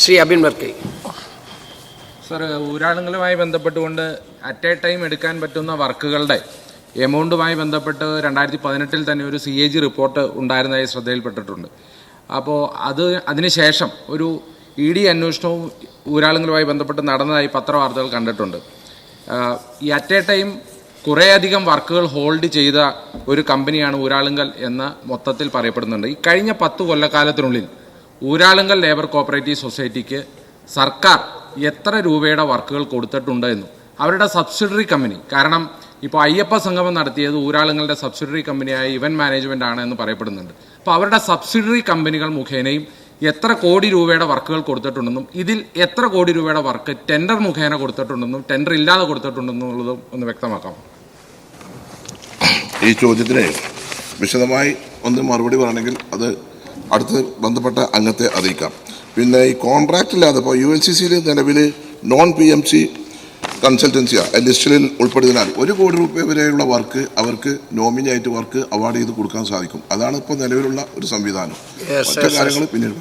Shri Abin Varkey. Sir, ഊരാളുങ്ങളുമായി ബന്ധപ്പെട്ടുകൊണ്ട് at A time എടുക്കാൻ പറ്റുന്ന വർക്കുകളുടെ എമൗണ്ടുമായി ബന്ധപ്പെട്ട് 2018 തന്നെ ഒരു CAG റിപ്പോർട്ട് ഉണ്ടായിരുന്നതായി ശ്രദ്ധയിൽപ്പെട്ടിട്ടുണ്ട്. അപ്പോൾ അതിനുശേഷം ഒരു ED അന്വേഷണവും ഊരാളുങ്ങളുമായി ബന്ധപ്പെട്ട് നടന്നതായി പത്രവാർത്തകൾ കണ്ടിട്ടുണ്ട്. ഈ അറ്റ് എ ടൈം കുറേയധികം വർക്കുകൾ ഹോൾഡ് ചെയ്ത ഒരു കമ്പനിയാണ് ഊരാളുങ്കൽ എന്ന് മൊത്തത്തിൽ പറയപ്പെടുന്നുണ്ട്. ഈ കഴിഞ്ഞ 10 കൊല്ലക്കാലത്തിനുള്ളിൽ ഊരാളുങ്കൽ ലേബർ കോപ്പറേറ്റീവ് സൊസൈറ്റിക്ക് സർക്കാർ എത്ര രൂപയുടെ വർക്കുകൾ കൊടുത്തിട്ടുണ്ട് എന്നും അവരുടെ സബ്സിഡറി കമ്പനി, കാരണം ഇപ്പോൾ അയ്യപ്പ സംഗമം നടത്തിയത് ഊരാളുങ്ങളുടെ സബ്സിഡറി കമ്പനിയായ ഇവൻറ്റ് മാനേജ്മെൻ്റ് ആണ് എന്ന് പറയപ്പെടുന്നുണ്ട്. അപ്പോൾ അവരുടെ സബ്സിഡറി കമ്പനികൾ മുഖേനയും എത്ര കോടി രൂപയുടെ വർക്കുകൾ കൊടുത്തിട്ടുണ്ടെന്നും ഇതിൽ എത്ര കോടി രൂപയുടെ വർക്ക് ടെൻഡർ മുഖേന കൊടുത്തിട്ടുണ്ടെന്നും ടെൻഡർ ഇല്ലാതെ കൊടുത്തിട്ടുണ്ടെന്നുള്ളതും ഒന്ന് വ്യക്തമാക്കാം. ഈ ചോദ്യത്തിന് വിശദമായി ഒന്ന് മറുപടി പറയണമെങ്കിൽ അത് അടുത്ത് ബന്ധപ്പെട്ട അംഗത്തെ അറിയിക്കാം. പിന്നെ ഈ കോൺട്രാക്റ്റില്ലാതെ ഇപ്പോൾ UNCCയിൽ നിലവിൽ നോൺ PMC കൺസൾട്ടൻസിയാണ് ലിസ്റ്റിൽ ഉൾപ്പെടുന്നതിനാൽ 1 കോടി രൂപ വരെയുള്ള വർക്ക് അവർക്ക് നോമിനിയായിട്ട് വർക്ക് അവാർഡ് ചെയ്ത് കൊടുക്കാൻ സാധിക്കും. അതാണ് ഇപ്പോൾ നിലവിലുള്ള ഒരു സംവിധാനം. മറ്റു കാര്യങ്ങൾ പിന്നീട്